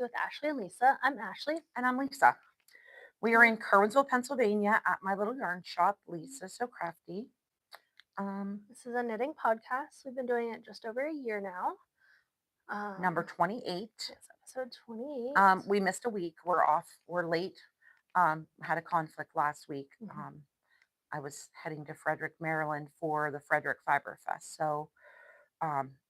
with Ashley and Lisa. I'm Ashley. And I'm Lisa. We are in Curwensville, Pennsylvania at my little yarn shop, Lisa So Crafty. Um, This is a knitting podcast. We've been doing it just over a year now. Number 28. Yes, episode 28. We missed a week. We're off. We're late. Had a conflict last week. Mhm. I was heading to Frederick, Maryland for the Frederick Fiber Fest. So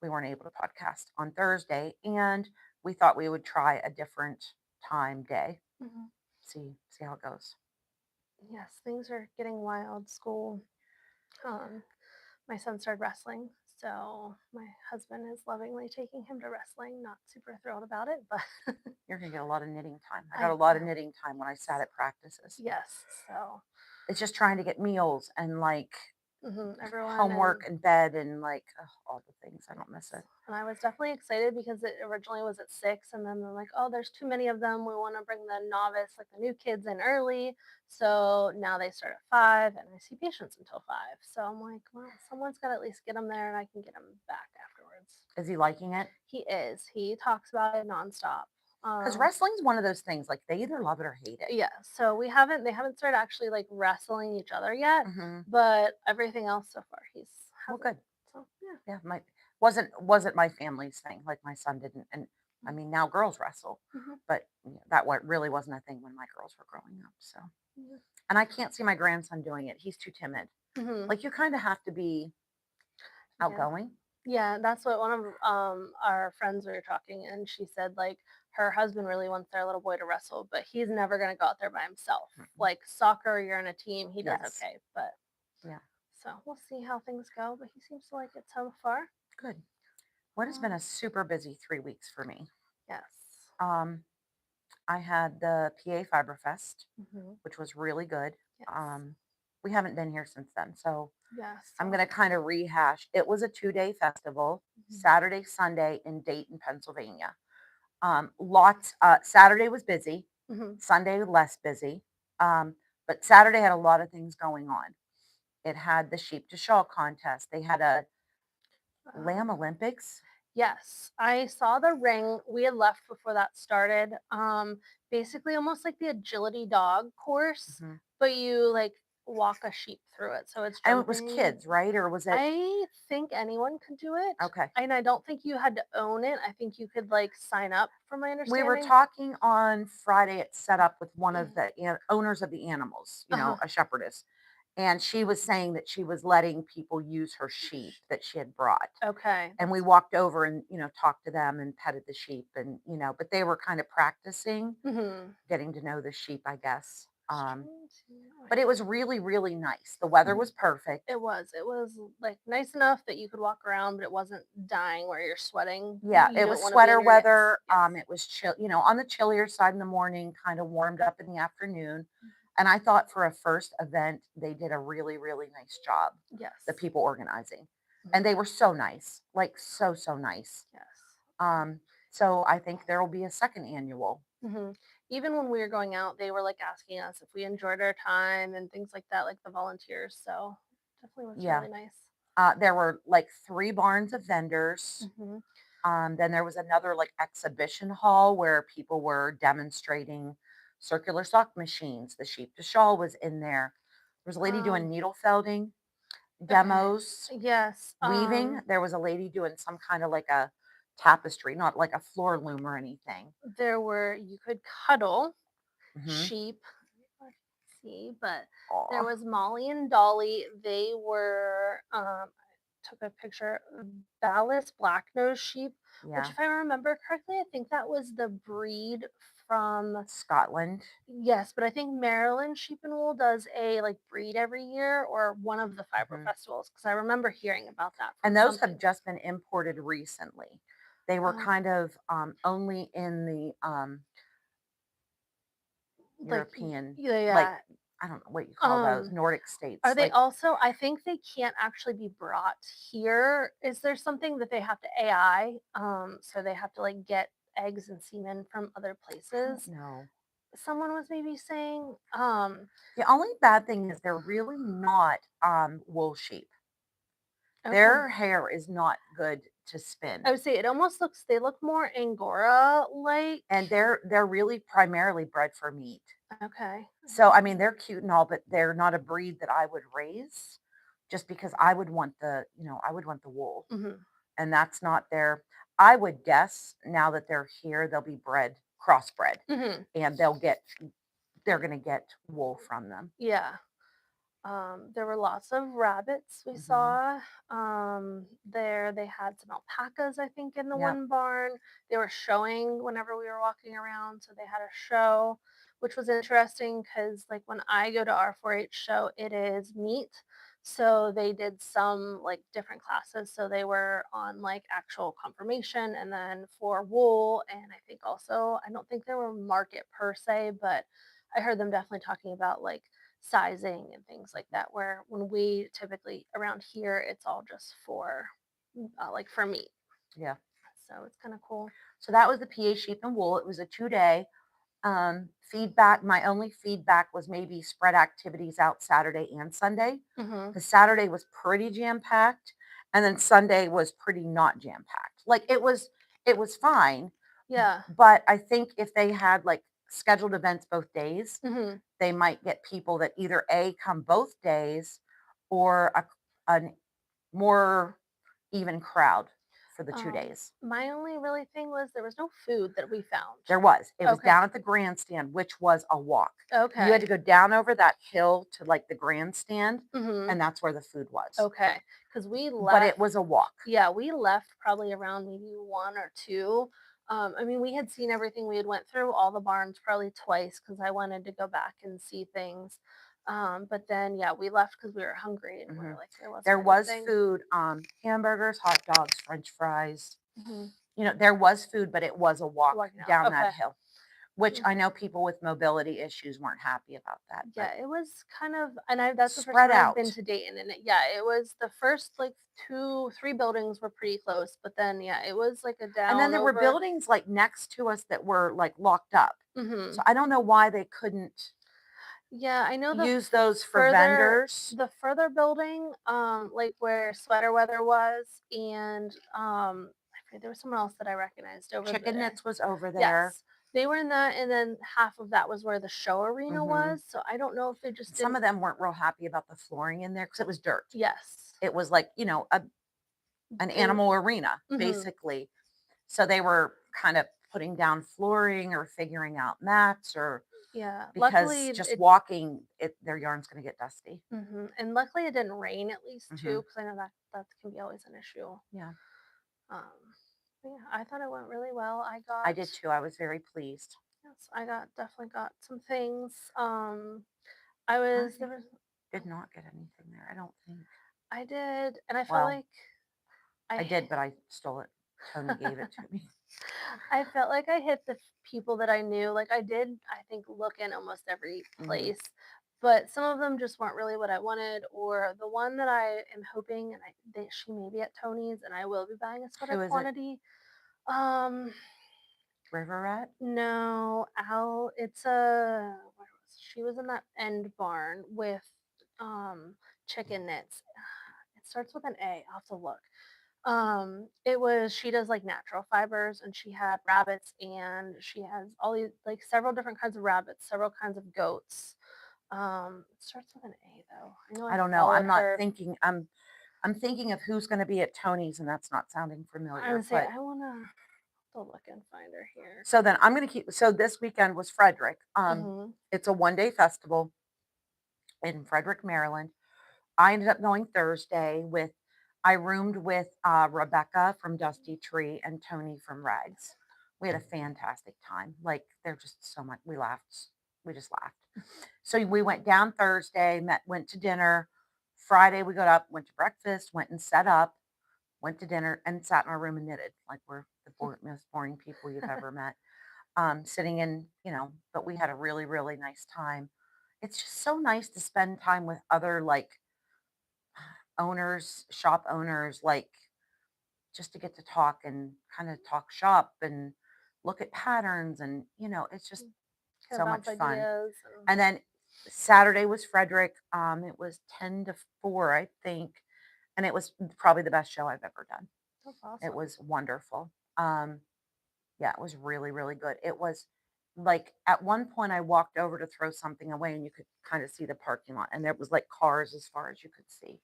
we weren't able to podcast on Thursday. And we thought we would try a different time day. Mhm. See how it goes. Yes, things are getting wild. School. Um, my son started wrestling, so my husband is lovingly taking him to wrestling. Not super thrilled about it, but You're going to get a lot of knitting time. I got I a lot of know. knitting time when I sat at practices. Yes, so It's just trying to get meals and like everyone homework and bed and like all the things. I don't miss yes. it. And I was definitely excited because it originally was at 6, and then they're like, "Oh, there's too many of them. We want to bring the novice, like the new kids, in early." So now they start at 5, and I see patients until 5. So I'm like, "Well, someone's got to at least get him there, and I can get him back afterwards." Is he liking it? He is. He talks about it nonstop. Because Um, wrestling's one of those things. Like they either love it or hate it. yeah. So they haven't started actually like wrestling each other yet, Hmm. but everything else so far he's Well, has it. good. So yeah. Yeah, my wasn't my family's thing. Like my son didn't, and I mean now girls wrestle, Mhm. but that what really wasn't a thing when my girls were growing up. So, Mhm. and I can't see my grandson doing it. He's too timid. Mhm. Like you kind of have to be Yeah. outgoing. Yeah, that's what one of our friends we were talking, and she said like her husband really wants their little boy to wrestle, but he's never gonna go out there by himself. Mm-mm. Like soccer, you're in a team, he does Yes. okay, but Yeah. so we'll see how things go. But he seems to like it so far. Good. What has been Um, a super busy 3 weeks for me? yes. Um, I had the PA Fiber Fest, Hmm. which was really good. Yes. Um, we haven't been here since then, so Yes. I'm So. going to kind of rehash. It was a 2 day festival, Mhm. Saturday, Sunday in Dayton, Pennsylvania. Saturday was busy, Mhm. Sunday less busy, but Saturday had a lot of things going on. It had the sheep to shawl contest. They had a lamb Um, Olympics. yes, I saw the ring. We had left before that started. Basically, almost like the agility dog course, Mhm. but you like walk a sheep through it. So it's And it was jumping. kids, right? Or was it? I think anyone could do it, Okay. and I don't think you had to own it. I think you could like sign up, from my We were understanding. talking on Friday at setup with one of the owners of the animals, Uh huh. a shepherdess. And she was saying that she was letting people use her sheep that she had brought. Okay, And we that's. walked over and, talked to them and petted the sheep and, but they were kind of practicing Mm-hmm. getting to know the sheep, I guess. Just trying to. Oh, But it was really, really nice. The weather yeah. was perfect. It was. It was like nice enough that you could walk around, but it wasn't dying where you're sweating. Yeah, You it don't was want to be sweater in your knits. weather. Yes. It was chill, on the chillier side in the morning, kind of warmed up in the afternoon. And I thought for a first event, they did a really, really nice job, the Yes. people organizing. And Mhm. they were so nice, like so, so nice. Yes. Um, so I think there will be a second annual. Hmm. Even when we were going out, they were like asking us if we enjoyed our time and things like that, like the volunteers. So definitely was Yeah. really nice. There were like 3 barns of vendors. Hmm. Then there was another like exhibition hall where people were demonstrating circular sock machines. The sheep to shawl was in there. There was a lady doing Um. needle felting Okay. demos, Yes. weaving. There was a lady doing some kind of like a tapestry, not like a floor loom or anything. There were you could cuddle Hmm. sheep. Let's see, but there Aw, was Molly and Dolly. They were took a picture of Ballast black nose sheep, which yeah, if I remember correctly, I think that was the breed from. Scotland. Yes, but I think Maryland Sheep and Wool does a like breed every year or one of the fiber Hmm. festivals because I remember hearing about that from And those have something. just been imported recently. They were Um, kind of only in the like European, yeah, like, yeah. I don't know what you call those, Um, Nordic are states. they Like, also? I think they can't actually be brought here. Is there something that they have to AI? So they have to like get eggs and semen from other I don't places. know. Someone was maybe saying. The only bad thing is they're really not wool sheep. Okay. Their hair is not good to spin. I would say it almost looks they look more Angora-like. And they're really primarily bred for meat. Okay. So, I mean, they're cute and all, but they're not a breed that I would raise just because I would want I would want the wool. Mhm. And that's not their I would guess now that they're here, they'll be crossbred, Mhm. and they're gonna get wool from them. Yeah. There were lots of rabbits we Mhm. saw. There they had some alpacas, I think, in the Yep. one barn. They were showing whenever we were walking around, so they had a show, which was interesting because, like, when I go to our 4-H show, it is meat. So they did some like different classes. So they were on like actual confirmation, and then for wool, and I think also I don't think they were market per se, but I heard them definitely talking about like sizing and things like that, where when we typically around here it's all just for like for meat, Yeah. so it's kind of cool. So that was the PA sheep and wool. It was a 2 day. Feedback, my only feedback was maybe spread activities out Saturday and Sunday. Hmm. Because Saturday was pretty jam packed, and then Sunday was pretty not jam packed. Like it was fine, Yeah. but I think if they had like scheduled events both days, Hmm. they might get people that either A come both days or a more even crowd for the 2 days. My only really thing was there was no food that we found. There was. It was Okay. down at the grandstand, which was a walk. You had Okay. to go down over that hill to like the grandstand, Hmm. and that's where the food was. Okay, because we But it left. was a walk. Yeah, we left probably around maybe 1 or 2. I mean, we had seen everything, we had went through all the barns probably twice because I wanted to go back and see things. But then, yeah, we left because we were hungry and we were Mhm. like, there wasn't There was anything. food, hamburgers, hot dogs, french fries. Mhm. There was food, but it was a walk Walking out. down that Okay. hill, which Mm. I know people with mobility issues weren't happy about that, but Yeah, it was kind of, and that's the first spread time I've been out. to Dayton, and yeah, it was the first like 2, 3 buildings were pretty close, but then yeah, it was like a And then down there were over. buildings like next to us that were like locked up. So Hmm. I don't know why they couldn't Yeah, I know use those for further vendors. the further building, like where Sweater Weather was, and I forget there was someone else that I recognized over Chicken there. Knits was over there. Yes, they were in that, and then half of that was where the show arena Mhm. was. So I don't know if they just Some didn't. of them weren't real happy about the flooring in there because it was dirt. Yes, It was like, an they were. animal arena, Hmm. basically. So they were kind of putting down flooring or figuring out mats or Yeah, luckily because just it. walking their yarn's going to get dusty. And luckily it didn't rain at least too, Mhm. because I know that can be always an issue. Yeah, But yeah, I thought it went really well. I I got. did too. I was very pleased. Yes, I definitely got some things. I was I there was did not get anything there. I don't think. I did, and I felt Well, like I I did, but I stole it. Tony gave it to me. I felt like I hit the people that I knew. Like I did, I think look in almost every Mhm. place, but some of them just weren't really what I wanted. Or the one that I am hoping, and she may be at Tony's, and I will be buying a sweater Who is it? quantity. Um, River Rat? no, Al. It's a where was she was in that end barn with chicken knits. It starts with an A. I'll have to look. It was she does like natural fibers, and she had rabbits, and she has all these like several different kinds of rabbits, several kinds of goats. It starts with an A though. I know I I don't know. followed I'm not her. thinking. I'm thinking of who's going to be at Tony's, and that's not sounding I familiar. would say But I wanna go look and find her here. so then I'm going to keep. So this weekend was Frederick. Mhm. It's a 1 day festival in Frederick, Maryland. I ended up going Thursday with. I roomed with Rebecca from Dusty Tree and Tony from Rags. We had a fantastic time. Like they're just so much. We laughed. We just laughed. So we went down Thursday, went to dinner. Friday we got up, went to breakfast, went and set up, went to dinner, and sat in our room and knitted. Like we're the most boring people you've ever met. Sitting in, but we had a really, really nice time. It's just so nice to spend time with other like owners, shop owners, like just to get to talk and kind of talk shop and look at patterns and it's just Kind of so bounce much fun. ideas and And then Saturday was Frederick. It was 10 to 4, I think. And it was probably the best show I've ever done. That's It awesome. was wonderful. Yeah, it was really, really good. It was like at one point I walked over to throw something away and you could kind of see the parking lot and there was like cars as far as you could see,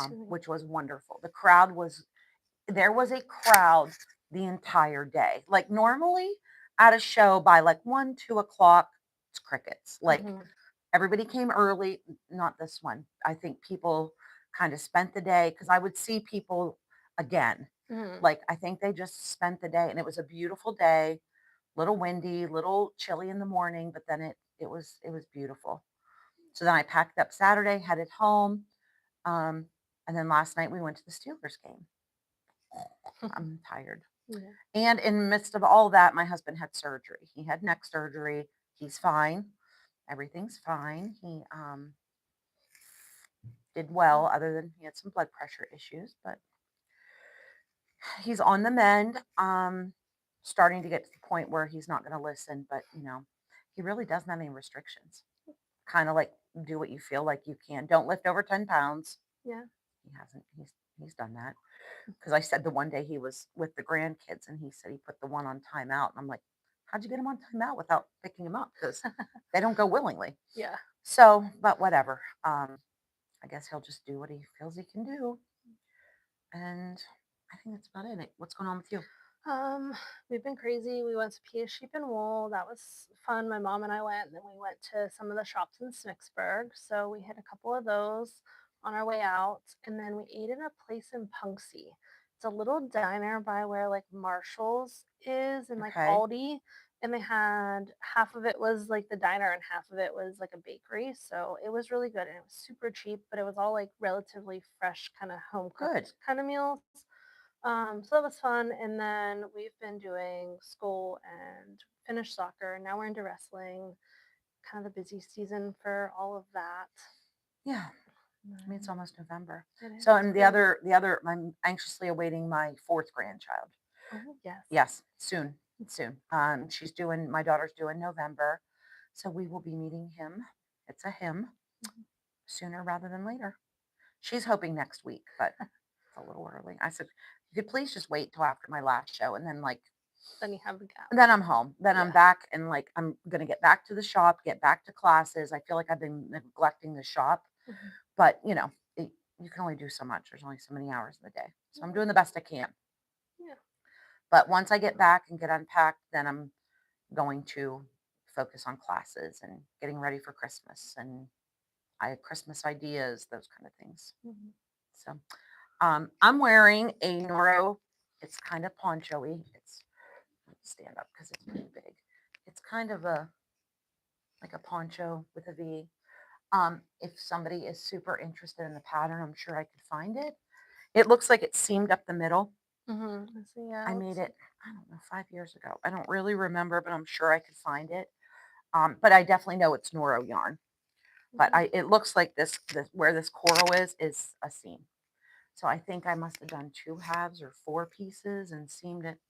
Too. which was wonderful. There was a crowd the entire day. Like normally at a show by like 1, 2 o'clock, it's crickets. Like Mhm. everybody came early, not this one. I think people kind of spent the day because I would see people again. Mhm. Like I think they just spent the day and it was a beautiful day, little windy, little chilly in the morning, but then it was beautiful. So then I packed up Saturday, headed home. Um, and then last night we went to the Steelers game. I'm tired. Yeah. And in the midst of all that, my husband had surgery. He had neck surgery. He's fine. Everything's fine. He did well, other than he had some blood pressure issues, but he's on the mend. Starting to get to the point where he's not going to listen, but he really doesn't have any restrictions. Kind of like do what you feel like you can. Don't lift over 10 pounds. Yeah. He hasn't. He's done that. Because I said the one day he was with the grandkids and he said he put the one on timeout. And I'm like, how'd you get him on timeout without picking him up? Because they don't go willingly. Yeah. So, but whatever. I guess he'll just do what he feels he can do. And I think that's about it. What's going on with you? Um, we've been crazy. We went to Pia Sheep and Wool. That was fun. My mom and I went, and then we went to some of the shops in Smicksburg. So we hit a couple of those on our way out, and then we ate in a place in Punxsy. It's a little diner by where like Marshalls is and like Okay. Aldi, and they had half of it was like the diner and half of it was like a bakery. So it was really good and it was super cheap, but it was all like relatively fresh, kind of home Good. cooked kind of meals. So that was fun. And then we've been doing school and finished soccer. Now we're into wrestling, kind of the busy season for all of that. Yeah. And I mean, it's then almost November. it So, is. and It is. I'm anxiously awaiting my fourth grandchild. Oh, yes. Yes, soon, soon. My daughter's due in November. So we will be meeting him. It's a him Mhm. sooner rather than later. She's hoping next week, but it's a little early. I said, you could please just wait till after my last show. And then Then you have a gap. then I'm home. Then I'm Yeah. back and I'm gonna get back to the shop, get back to classes. I feel like I've been neglecting the shop, Mhm. but you can only do so much. There's only so many hours in the day. So I'm Yeah. doing the best I can. Yeah. But once I get back and get unpacked, then I'm going to focus on classes and getting ready for Christmas and I have Christmas ideas, those kind of things. Mhm. So I'm wearing a Noro. It's kind of poncho-y. It's let me stand up because it's pretty big. It's kind of a like a poncho with a V. If somebody is super interested in the pattern, I'm sure I could find it. It looks like it's seamed up the middle. Mhm. So yeah, I made let's it, see. I don't know, 5 years ago. I don't really remember, but I'm sure I could find it. But I definitely know it's Noro yarn. But Mhm. it looks like this where this coral is a seam. So I think I must have done 2 halves or 4 pieces and seamed it.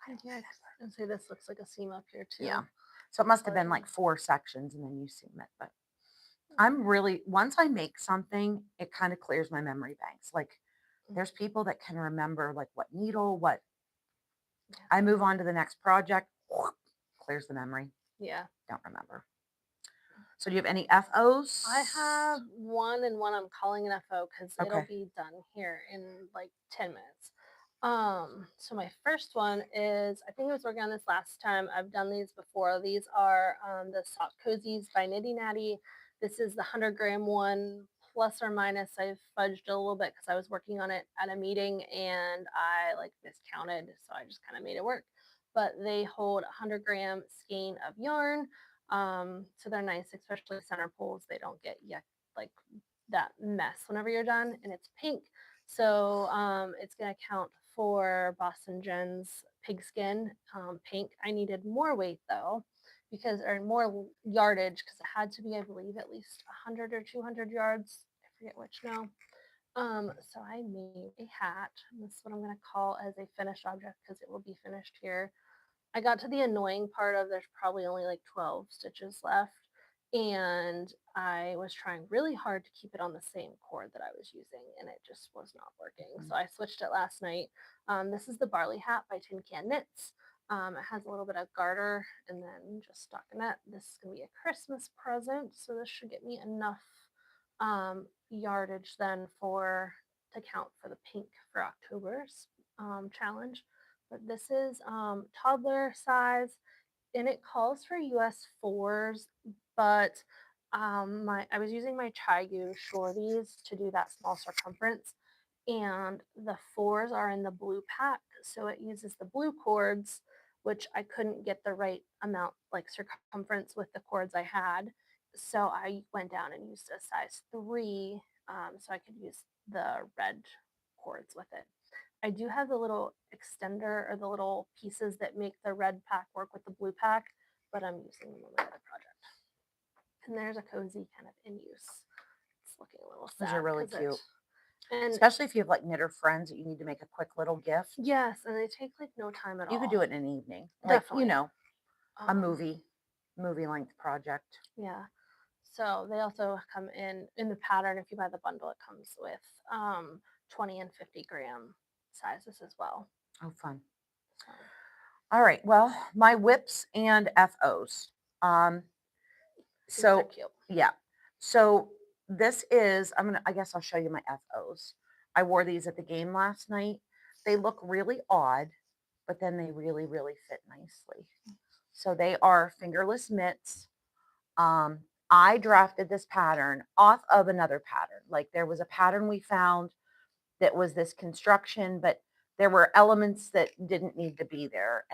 I don't Yeah, I remember. can say this looks like a seam up here Yeah. too. So it must have Color been like down. 4 sections and then you seam it. But I'm really once I make something, it kind of clears my memory banks. Like Mhm. there's people that can remember like what needle, what Yeah. I move on to the next project, clears the memory. Yeah. Don't remember. So do you have any FOs? I have one and one I'm calling an FO because it'll Okay. be done here in like 10 minutes. So my first one is I think I was working on this last time. I've done these before. These are the sock cozies by Nitty Natty. This is the 100-gram one, plus or minus. I fudged a little bit because I was working on it at a meeting and I like miscounted, so I just kind of made it work. But they hold a 100-gram skein of yarn, so they're nice, especially center pulls. They don't get yuck like that mess whenever you're done, and it's pink. So it's gonna count for Boston Jen's pigskin pink. I needed more weight though, because or more yardage because it had to be, I believe, at least 100 or 200 yards. I forget which now. So I made a hat. And this is what I'm gonna call as a finished object because it will be finished here. I got to the annoying part of there's probably only like 12 stitches left. and I was trying really hard to keep it on the same cord that I was using, and it just was not working. Mhm. So I switched it last night. This is the Barley Hat by Tin Can Knits. It has a little bit of garter and then just stockinette. This is gonna be a Christmas present, so this should get me enough yardage then for to count for the pink for October's challenge. But this is toddler size and it calls for US fours, but my I was using my Chigu shorties to do that small circumference, and the fours are in the blue pack, so it uses the blue cords, which I couldn't get the right amount like circumference with the cords I had. So I went down and used a size three, so I could use the red cords with it. I do have the little extender or the little pieces that make the red pack work with the blue pack, but I'm using them on my other project. And there's a cozy kind of in use. It's looking a little Those are sad really because it cute, and especially if you have like knitter friends that you need to make a quick little gift. yes, and they take like no time at You could all. do it in an evening, like, Definitely. a Um, movie length project. yeah. So they also come in the pattern. If you buy the bundle, it comes with 20 and 50-gram sizes as well. Oh, fun. So All right. Well, my whips and FOs. Um, these are so cute. yeah. So this is, I guess I'll show you my FOs. I wore these at the game last night. They look really odd, but then they really, really fit nicely. So they are fingerless mitts. Um, I drafted this pattern off of another pattern. Like there was a pattern we found that was this construction, but there were elements that didn't need to be there.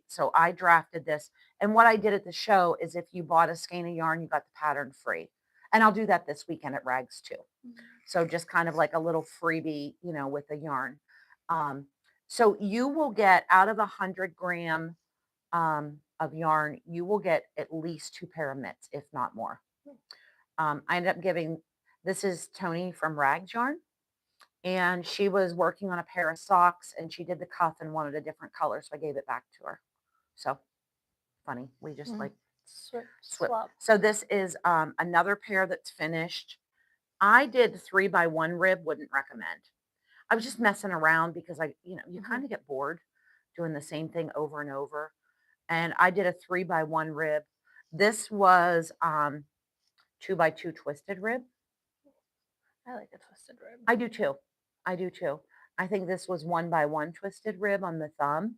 So I drafted this. And what I did at the show is if you bought a skein of yarn, you got the pattern free. And I'll do that this weekend at Rags too. Mhm. So just kind of like a little freebie, with the yarn. Um, so you will get out of 100 gram of yarn, you will get at least two pair of mitts, if not more. I ended up giving, this is Tony from Rags Yarn, and she was working on a pair of socks and she did the cuff and wanted a different color. So I gave it back to her. So funny. We just Mhm. like swip. Swap. So this is another pair that's finished. I did 3x1 rib, wouldn't recommend. I was just messing around because you Mhm. kind of get bored doing the same thing over and over. And I did a 3x1 rib. This was 2x2 twisted rib. I like a twisted rib. I do too. I do too. I think this was 1x1 twisted rib on the thumb.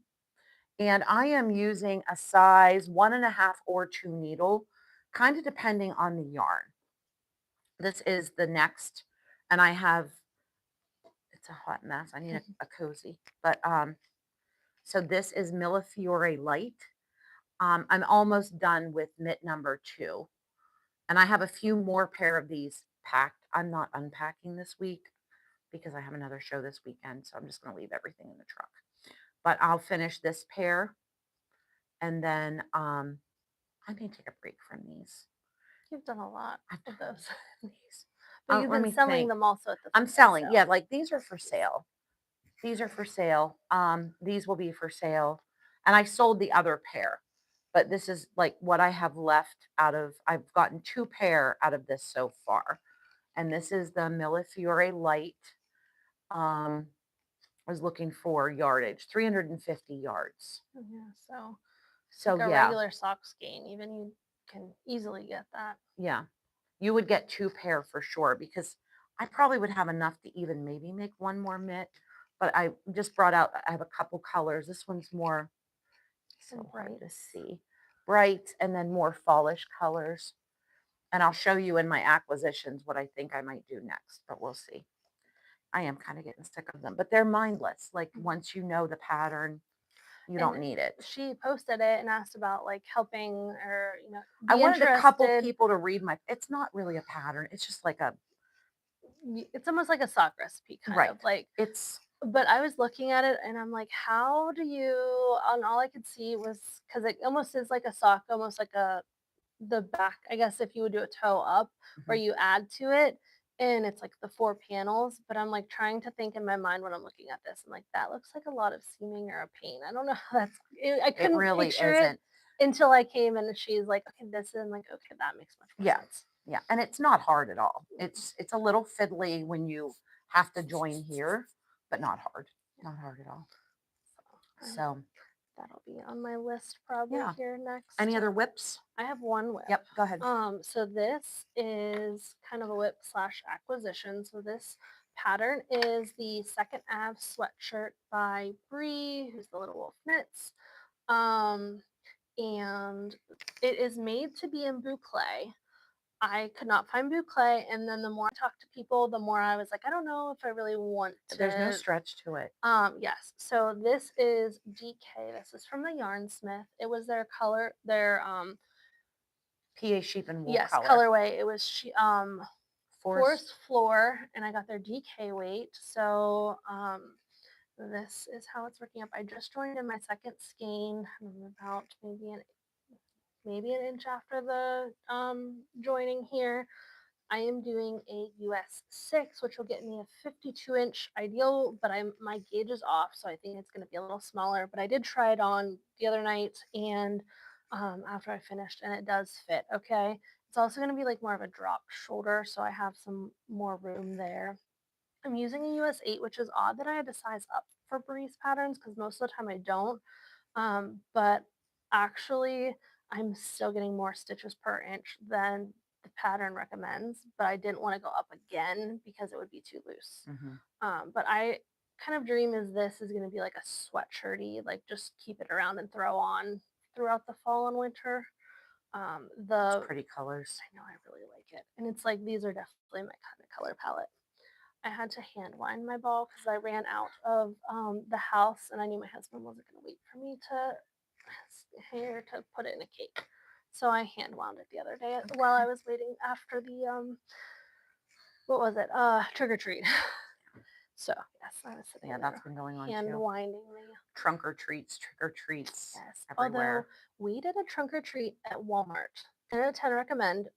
And I am using a size 1.5 or 2 needle, kind of depending on the yarn. This is the next, and it's a hot mess. I need a cozy. But so this is Millefiore Light. I'm almost done with mitt number 2. And I have a few more pair of these packed. I'm not unpacking this week because I have another show this weekend. So I'm just going to leave everything in the truck. But I'll finish this pair and then I may take a break from these. You've done a lot I've of done those. these. But you've Let been me selling think. them also at the I'm full price selling. Yeah, sale. like these are for sale. These are for sale. These will be for sale. And I sold the other pair. But this is like what I have left I've gotten 2 pair out of this so far. And this is the Millefiore Light. Um, I was looking for yardage, 350 yards. Oh, yeah, so So like a yeah, regular socks gain, even you can easily get that. yeah, you would get 2 pair for sure because I probably would have enough to even maybe make one more mitt. But I just brought out, I have a couple colors. This one's more, And so hard bright. to see, bright and then more fallish colors. And I'll show you in my acquisitions what I think I might do next, but we'll see. I am kind of getting sick of them, but they're mindless. Like Mhm. once you know the pattern, you And don't need it. she posted it and asked about like helping or I be wanted a couple interested. people to read it's not really a pattern. It's just like It's almost like a sock recipe kind right. of like. It's But I was looking at it and I'm like, how do you? And all I could see was because it almost is like a sock, almost like a the back, I guess if you would do a toe up where mhm. you add to it and it's like the 4 panels, but I'm like trying to think in my mind when I'm looking at this. I'm like, that looks like a lot of seaming or a pain. I don't know how that's I It couldn't really picture it. isn't. until I came and she's like, "Okay, this," is," I'm like, "Okay, that makes much more Yeah, sense." yeah, and it's not hard at all. Yeah, It's a little fiddly when you have to join here, but not hard. yeah. Not hard at all. So So, that'll be on my list probably yeah. here Any next. other whips? I have one whip. Yep, go ahead. So this is kind of a whip slash acquisition. So this pattern is the Second Ave sweatshirt by Bree, who's the Little Wolf Knits. Um, and it is made to be in boucle. I could not find boucle, and then the more I talked to people, the more I was like, I don't know if I really want There's no to. stretch to it. Yes. So this is DK. This is from the Yarnsmith. It was their color, their PA sheep and wool yes, color. colorway. It was Forest. forest floor, and I got their DK weight. So this is how it's working up. I just joined in my second skein. I'm about maybe an inch after the joining here. I am doing a US 6, which will get me a 52-inch ideal, but my gauge is off, so I think it's going to be a little smaller. But I did try it on the other night, and after I finished, and it does fit. Okay, it's also going to be like more of a drop shoulder, so I have some more room there. I'm using a US 8, which is odd that I had to size up for Breeze patterns because most of the time I don't. But actually, I'm still getting more stitches per inch than the pattern recommends, but I didn't want to go up again because it would be too loose. Hmm. But I kind of dream is this is going to be like a sweatshirty, like just keep it around and throw on throughout the fall and winter. It's The pretty colors. I know I really like it, and it's like these are definitely my kind of color palette. I had to hand wind my ball because I ran out of the house, and I knew my husband wasn't going to wait for me to here to put it in a cake. So I hand wound it the other day while I Okay. was waiting after the what was it? Trick or treat. So yes, I was sitting Yeah, that's there been going on hand too. winding the Trunk or treats, trick or treats yes. Although everywhere. we did a trunk or treat at Walmart. 10 out of 10 recommend.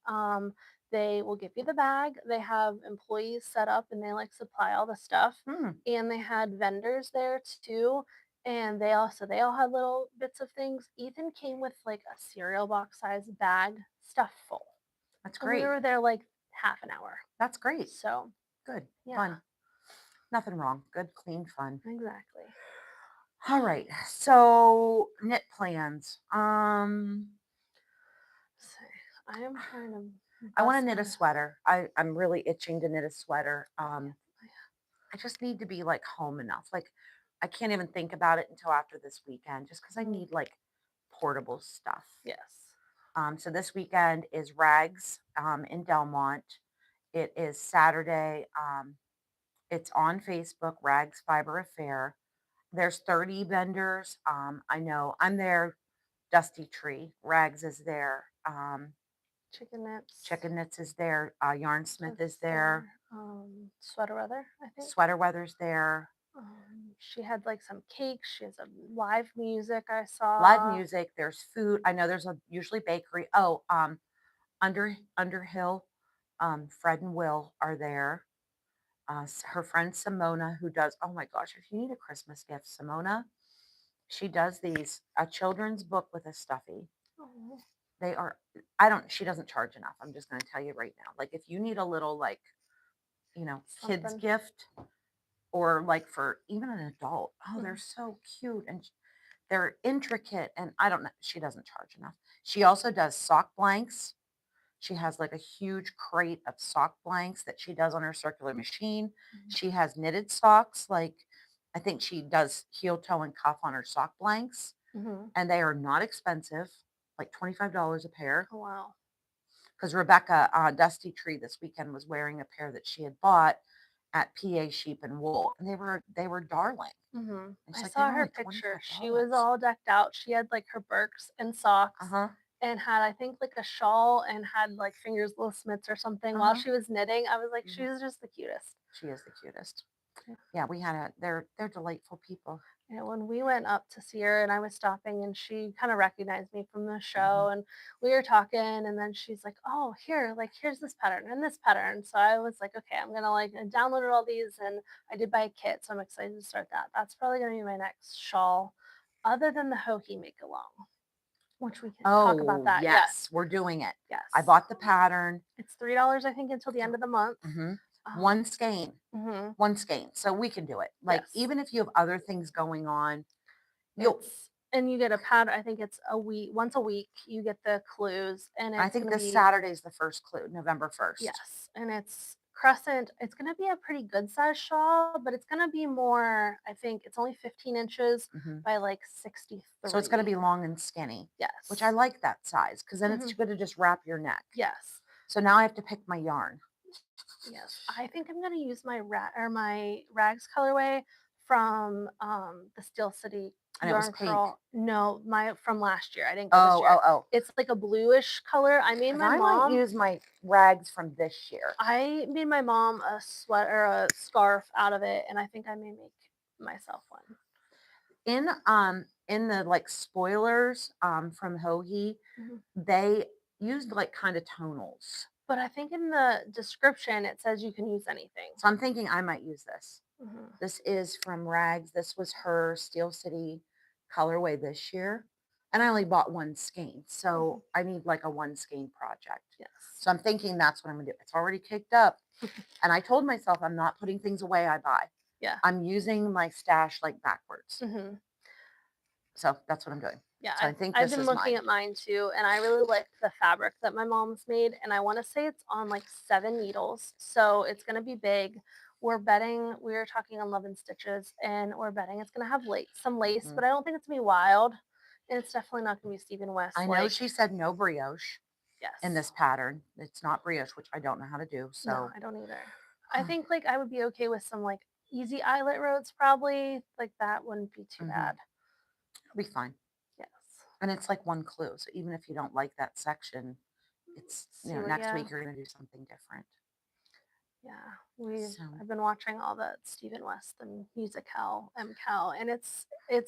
They will give you the bag. They have employees set up and they like supply all the stuff. Hmm, And they had vendors there too. And they all had little bits of things. Ethan came with like a cereal box size bag stuffed full. that's And we great. were there like half an hour. That's great. So Good. yeah, Fun. Nothing wrong. Good, clean fun. exactly. All right. So knit plans. So I am trying to I want to bust knit a my sweater. I'm really itching to knit a sweater. yeah, I just need to be like home enough. Like I can't even think about it until after this weekend, just because I mhm, need like portable stuff. yes. So this weekend is Rags in Delmont. It is Saturday. It's on Facebook, Rags Fiber Affair. There's 30 vendors. I know I'm there. Dusty Tree, Rags is there. Chicken nips. Chicken Knits is there. Yarnsmith is That's there. their sweater weather, I think. Sweater Weather's there. She had like some cakes. She has a live music I Live saw. music. There's food. I know there's a usually bakery. Oh, Underhill, Fred and Will are there. Her friend Simona, who does. Oh my gosh, if you need a Christmas gift, Simona, she does these a children's book with a stuffy. Oh, They are. I don't. She doesn't charge enough. I'm just going to tell you right now. Like if you need a little like kids something. gift or like for even an adult. Oh, they're Mhm. so cute and they're intricate. And I don't know. She doesn't charge enough. She also does sock blanks. She has like a huge crate of sock blanks that she does on her circular machine. Mhm. She has knitted socks. Like I think she does heel, toe, and cuff on her sock blanks. Mhm. And they are not expensive, like $25 a pair. Oh wow. Because Rebecca Dusty Tree this weekend was wearing a pair that she had bought at PA Sheep and Wool, and they were darling. And she's I like, they're saw her only twenty picture. five She was dollars. all decked out. She had like her Birks and Uh socks huh. and had I think like a shawl and had like fingers little mitts or something Uh while huh. she was knitting. I was like, Hmm. she's just the cutest. She is the cutest. Yeah. Yeah, we had a. They're delightful people. Yeah, when we went up to see her and I was stopping and she kind of recognized me from the Hmm. show and we were talking and then she's like, "Oh, here, like here's this pattern and this pattern." So I was like, "Okay, I'm going to like I downloaded all these and I did buy a kit, so I'm excited to start that." That's probably going to be my next shawl other than the hokey make along. which we can talk about Oh, that. Yes, yes, we're doing it. I yes. bought the pattern. It's $3, I think, until the end of the month. Mhm. Um, 1 skein, mhm, 1 skein, so we can do it. Like, yes. even if you have other things going on, you'll It's and you get a pattern. I think it's a week once a week, you get the clues, and I it's think gonna this be Saturday is the first clue, November 1st. yes, and it's crescent. It's gonna be a pretty good sized shawl, but it's gonna be more I think it's only 15 inches Mhm. by, like, So it's gonna 63. be long and skinny, which I Yes. like that size because then it's Mhm. gonna just wrap your neck. Yes. So now I have to pick my yarn. Yes. I think I'm gonna use my rags colorway from, the Steel City And it was Yarn pink. Curl. No, my from last year. I didn't go this Oh, year. oh, oh. It's like a bluish color. Because I might use my rags from this year. I made my mom a sweater, a scarf out of it, and I think I may make myself one. In the, like, spoilers, from Hoagie, Mhm. they used, like, kinda tonals. But I think in the description it says you can use anything. So I'm thinking I might use this. Mhm. This is from Rags. This was her Steel City colorway this year, and I only bought 1 skein, Mhm. so I need, like, a 1 skein project. Yes. So I'm thinking that's what I'm gonna do. It's already caked up, and I told myself I'm not putting things away I buy. Yeah. I'm using my stash, like, backwards. Mhm. So that's what I'm doing. Yeah, So I think I've this been is looking mine. at mine too, and I really like the fabric that my mom's made, and I want to say it's on like 7 needles, so it's gonna be big. We're betting we were talking 11 stitches, and we're betting it's gonna have some lace, Mhm. but I don't think it's gonna be wild, and it's definitely not gonna be Stephen I West know like she said no brioche in yes. this pattern. It's not brioche, which I don't know how to do, No, so I don't either. I think like I would be okay with some like easy eyelet roads probably. Like that wouldn't be too mhm, bad. it'll be fine. Yes. And it's like 1 clue, so even if you don't like that section, it's See what next yeah. week you're gonna do something different. Yeah, we've So I've been watching all the Stephen West, the musical, MCal, and it's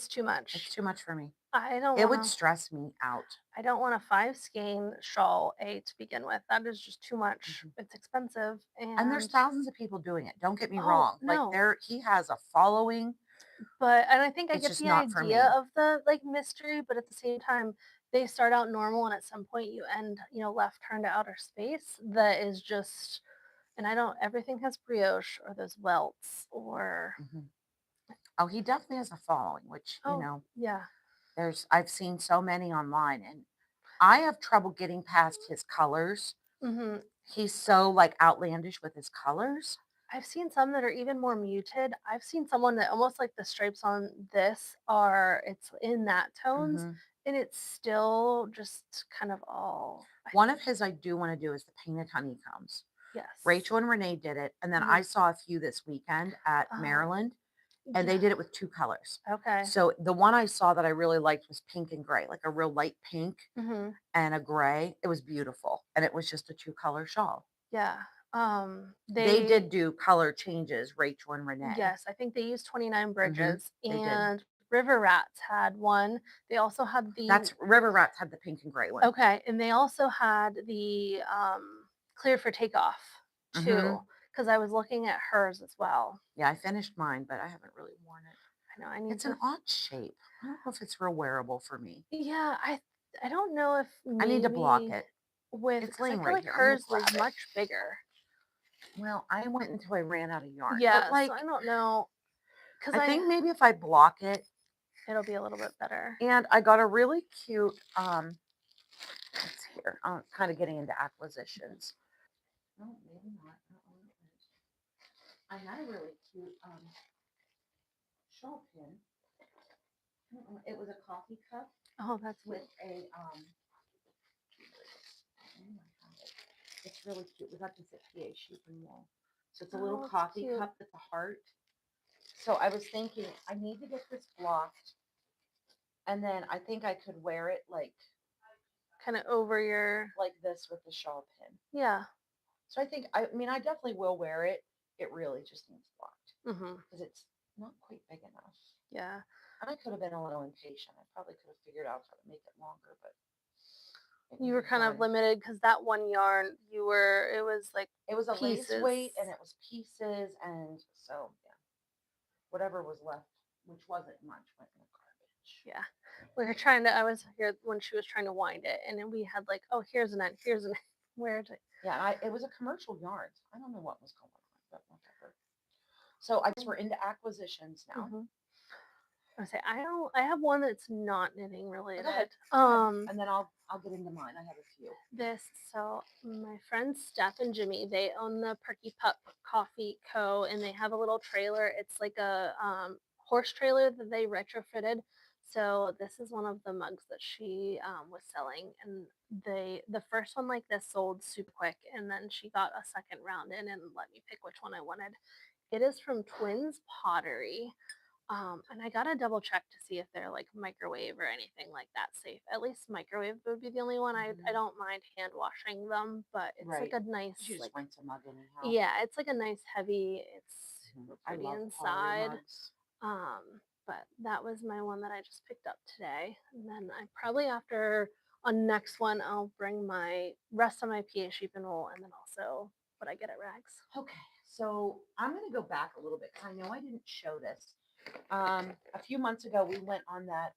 too it's much. too much for me. I don't It would wanna stress me out. I don't want a 5 skein shawl A to begin with. That is just too much. Mhm. It's expensive And there's and thousands of people doing it. Don't get me oh wrong. Like no. there he has a following. But and I think I It's get just the not for idea me. of the like mystery, but at the same time, they start out normal and at some point you end, left turned to outer space that is just and I don't everything has brioche or those welts or Mhm. Oh, he definitely has a following, which, oh yeah. I've seen so many online and I have trouble getting past his colors. Mhm. He's so like outlandish with his colors. I've seen some that are even more muted. I've seen someone that almost like the stripes on this are it's in that tones Mhm. and it's still just kind of all I One think of his I do want to do is the painted honeycombs. yes. Rachel and Renee did it, and then I Mhm. saw a few this weekend at Oh, Maryland, and they yeah. did it with 2 colors. Okay. So the one I saw that I really liked was pink and gray, like a real light pink Mhm. and a gray. It was beautiful, and it was just a 2-color shawl. Yeah. They They did do color changes, Rachel and Renee. yes, I think they used 29 Mhm. bridges They did. and River Rats had one. They also had the That's River Rats had the pink and gray one. okay, and they also had the clear for takeoff too, Mhm. because I was looking at hers as well. Yeah, I finished mine, but I haven't really worn it. I know I need It's an to. odd shape. I don't know if it's real wearable for me. Yeah, I don't know if I need to block maybe it. with It's because I laying feel right like here. I'm gonna hers grab was it. much bigger. Well, I went until I ran out of yarn. But Yeah, so I like, don't know because I I think maybe if I block it, it'll be a little bit better. and I got a really cute it's here. I'm kind of getting into acquisitions. No, maybe not. I had a really cute shawl pin. I don't know, it was a coffee cup Oh, that's with cute. a it's really cute. We got this at PA Shopping Mall. So it's a little Oh, it's coffee cute. cup with a heart. So I was thinking I need to get this blocked, and then I think I could wear it Kind of over your like this with the shawl pin. yeah. So I mean I definitely will wear it. It really just needs blocked Mhm. because it's not quite big enough. Yeah. And I could have been a little impatient. I probably could have figured out how to make it longer, but it You were needed kind of done. limited because that one yarn it was like It was a lace pieces. weight and it was pieces, and so yeah, whatever was left, which wasn't much, went in the garbage. much. Yeah. We were trying to I was here when she was trying to wind it, and then we had like, "Oh, here's an end, here's an end." Where to Yeah, and it was a commercial yarn. So I don't know what was going on, but whatever. So I guess we're into acquisitions now. Mhm. I say I have one that's not knitting Oh, go ahead. related. Go ahead. And then I'll get into mine. I have a few. So my friends Steph and Jimmy, they own the Perky Pup Coffee Co. and they have a little trailer. It's like a horse trailer that they retrofitted. So this is one of the mugs that she was selling, and the first one like this sold super quick, and then she got a second round in and let me pick which one I wanted. It is from Twins Pottery. And I gotta double check to see if they're like microwave or anything like that safe. At least microwave would be the only one. I Hmm. don't mind hand washing them, but it's like Right. a Because you nice just rinse a mug anyhow. yeah, it's like a nice heavy. It's Mhm. super I pretty love pottery inside. mugs. But that was my one that I just picked up today. And then I probably after on next one I'll bring my rest of my PA sheep and wool and then also what I get at Rags. Okay. So I'm going to go back a little bit because I know I didn't show this. A few months ago, we went on that